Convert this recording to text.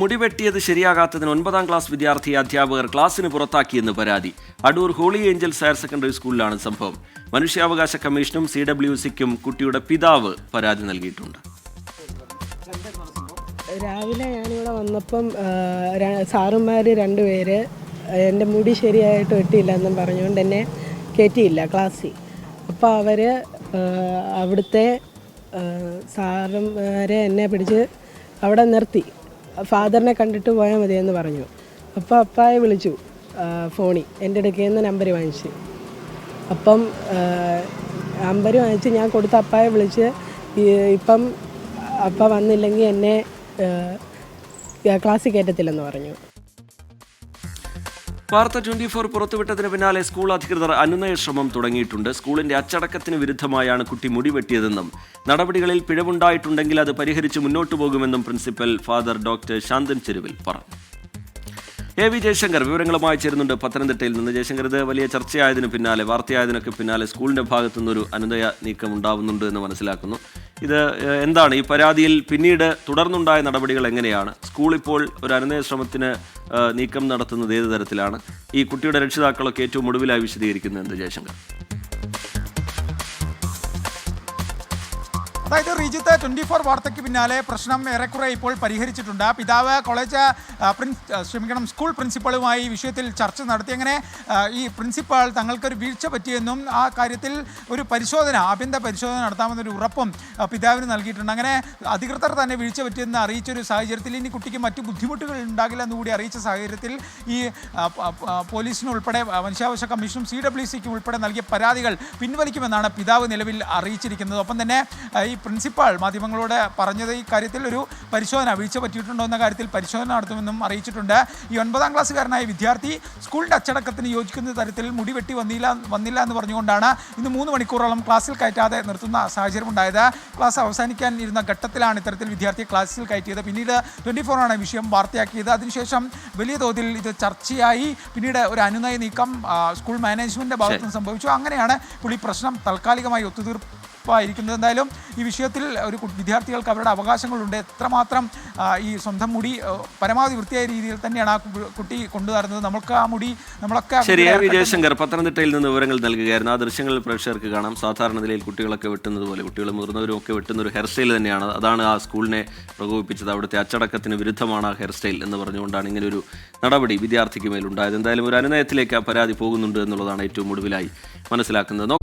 മുടിവെട്ടിയത് ശരിയാകാത്തതിന് 9ാം class വിദ്യാർത്ഥിയെ അധ്യാപകർ ക്ലാസ്സിന് പുറത്താക്കിയെന്ന് പരാതി. Adoor Holy Angels Higher Secondary സ്കൂളിലാണ് സംഭവം. മനുഷ്യാവകാശ കമ്മീഷനും CWCക്കും കുട്ടിയുടെ പിതാവ് പരാതി നൽകിയിട്ടുണ്ട്. രാവിലെ ഞാനിവിടെ വന്നപ്പം സാറുമാർ രണ്ടുപേര് എൻ്റെ മുടി ശരിയായിട്ട് വെട്ടിയില്ല എന്നും പറഞ്ഞുകൊണ്ട് എന്നെ കയറ്റിയില്ല ക്ലാസ്സിൽ. അപ്പോൾ അവർ അവിടുത്തെ സാറുമാരെ എന്നെ പിടിച്ച് അവിടെ നിർത്തി. ഫാദറിനെ കണ്ടിട്ട് പോയാൽ മതിയെന്ന് പറഞ്ഞു. അപ്പോൾ അപ്പായെ വിളിച്ചു ഫോണിൽ, എൻ്റെ അടുക്കൽ നിന്ന് നമ്പർ വാങ്ങിച്ച്. അപ്പം നമ്പർ വാങ്ങിച്ച് ഞാൻ കൊടുത്ത അപ്പായെ വിളിച്ച് ഇപ്പം അപ്പ വന്നില്ലെങ്കിൽ എന്നെ ക്ലാസ്സിൽ കയറ്റത്തില്ലെന്ന് പറഞ്ഞു. വാർത്ത 24 പുറത്തുവിട്ടതിന് പിന്നാലെ സ്കൂൾ അധികൃതർ അനുനയ ശ്രമം തുടങ്ങിയിട്ടുണ്ട്. സ്കൂളിന്റെ അച്ചടക്കത്തിന് വിരുദ്ധമായാണ് കുട്ടി മുടി വെട്ടിയതെന്നും നടപടികളിൽ പിഴവുണ്ടായിട്ടുണ്ടെങ്കിൽ അത് പരിഹരിച്ച് മുന്നോട്ടു പോകുമെന്നും പ്രിൻസിപ്പൽ ഫാദർ ഡോക്ടർ ശാന്തൻ ചെരുവിൽ പറഞ്ഞു. AV ജയശങ്കർ വിവരങ്ങളുമായി ചേരുന്നുണ്ട് പത്തനംതിട്ടയിൽ നിന്ന്. ജയശങ്കർ, ഇത് വലിയ ചർച്ചയായതിനു പിന്നാലെ, വാർത്തയായതിനൊക്കെ പിന്നാലെ സ്കൂളിന്റെ ഭാഗത്തുനിന്നൊരു അനുനയ നീക്കം ഉണ്ടാവുന്നുണ്ട് എന്ന് മനസ്സിലാക്കുന്നു. ഇത് എന്താണ് ഈ പരാതിയിൽ പിന്നീട് തുടർന്നുണ്ടായ നടപടികൾ എങ്ങനെയാണ്? സ്കൂൾ ഇപ്പോൾ ഒരു അനുനയ ശ്രമത്തിന് നീക്കം നടത്തുന്നത് ഏത് തരത്തിലാണ്? ഈ കുട്ടിയുടെ രക്ഷിതാക്കളൊക്കെ ഏറ്റവും ഒടുവിലായി വിശദീകരിക്കുന്നത് എന്ത്, ജയശങ്കർ? അതായത് റീജിത്ത്, 24 വാർത്തയ്ക്ക് പിന്നാലെ പ്രശ്നം ഏറെക്കുറെ ഇപ്പോൾ പരിഹരിച്ചിട്ടുണ്ട്. പിതാവ് സ്കൂൾ പ്രിൻസിപ്പളുമായി വിഷയത്തിൽ ചർച്ച നടത്തി. അങ്ങനെ ഈ പ്രിൻസിപ്പാൾ തങ്ങൾക്കൊരു വീഴ്ച പറ്റിയെന്നും ആ കാര്യത്തിൽ ഒരു ആഭ്യന്തര പരിശോധന നടത്താമെന്നൊരു ഉറപ്പും പിതാവിന് നൽകിയിട്ടുണ്ട്. അങ്ങനെ അധികൃതർ തന്നെ വീഴ്ച പറ്റിയെന്ന് അറിയിച്ചൊരു സാഹചര്യത്തിൽ ഇനി കുട്ടിക്ക് മറ്റു ബുദ്ധിമുട്ടുകൾ ഉണ്ടാകില്ല എന്നുകൂടി അറിയിച്ച സാഹചര്യത്തിൽ ഈ പോലീസിനുൾപ്പെടെ മനുഷ്യാവകാശ കമ്മീഷനും CWCക്കും ഉൾപ്പെടെ നൽകിയ പരാതികൾ പിൻവലിക്കുമെന്നാണ് പിതാവ് നിലവിൽ അറിയിച്ചിരിക്കുന്നത്. ഒപ്പം തന്നെ ഈ പ്രിൻസിപ്പാൾ മാധ്യമങ്ങളോട് പറഞ്ഞത് ഈ കാര്യത്തിൽ ഒരു വീഴ്ച പറ്റിയിട്ടുണ്ടോ എന്ന കാര്യത്തിൽ പരിശോധന നടത്തുമെന്നും അറിയിച്ചിട്ടുണ്ട്. ഈ 9ാം ക്ലാസ്സുകാരനായ വിദ്യാർത്ഥി സ്കൂളിൻ്റെ അച്ചടക്കത്തിന് യോജിക്കുന്ന തരത്തിൽ മുടി വെട്ടി വന്നില്ല എന്ന് പറഞ്ഞുകൊണ്ടാണ് ഇന്ന് 3 മണിക്കൂറോളം ക്ലാസ്സിൽ കയറ്റാതെ നിർത്തുന്ന സാഹചര്യം ഉണ്ടായത്. ക്ലാസ് അവസാനിക്കാൻ ഇരുന്ന ഘട്ടത്തിലാണ് ഇത്തരത്തിൽ വിദ്യാർത്ഥിയെ ക്ലാസ്സിൽ കയറ്റിയത്. പിന്നീട് 24 ആണ് വിഷയം വാർത്തയാക്കിയത്. അതിനുശേഷം വലിയ തോതിൽ ഇത് ചർച്ചയായി. പിന്നീട് ഒരു അനുനയ നീക്കം സ്കൂൾ മാനേജ്മെൻറ്റിൻ്റെ ഭാഗത്തുനിന്ന് സംഭവിച്ചു. അങ്ങനെയാണ് ഇപ്പോൾ ഈ പ്രശ്നം താൽക്കാലികമായി ഒത്തുതീർപ്പായിരിക്കുന്നത്. എന്തായാലും ഈ വിഷയത്തിൽ ഒരു വിദ്യാർത്ഥികൾക്ക് അവരുടെ അവകാശങ്ങളുണ്ട്. എത്രമാത്രം ഈ സ്വന്തം മുടി പരമാവധി വൃത്തിയായ രീതിയിൽ തന്നെയാണ് ആ കുട്ടി കൊണ്ടുവരുന്നത്. നമ്മളൊക്കെ ശരിയായ ജയശങ്കർ പത്തനംതിട്ടയിൽ നിന്ന് വിവരങ്ങൾ നൽകുകയായിരുന്നു. ആ ദൃശ്യങ്ങൾ പ്രേക്ഷകർക്ക് കാണാം. സാധാരണ നിലയിൽ കുട്ടികളൊക്കെ വെട്ടുന്നത് പോലെ, കുട്ടികളും മുതിർന്നവരും ഒക്കെ വെട്ടുന്ന ഒരു ഹെയർ സ്റ്റൈൽ തന്നെയാണ്. അതാണ് ആ സ്കൂളിനെ പ്രകോപിപ്പിച്ചത്. അവിടുത്തെ അച്ചടക്കത്തിന് വിരുദ്ധമാണ് ആ ഹെയർ സ്റ്റൈൽ എന്ന് പറഞ്ഞുകൊണ്ടാണ് ഇങ്ങനൊരു നടപടി വിദ്യാർത്ഥിക്ക് മേലുണ്ടായത്. എന്തായാലും ഒരു അനുനയത്തിലേക്ക് ആ പരാതി പോകുന്നുണ്ട് എന്നുള്ളതാണ് ഏറ്റവും ഒടുവിലായി മനസ്സിലാക്കുന്നത്.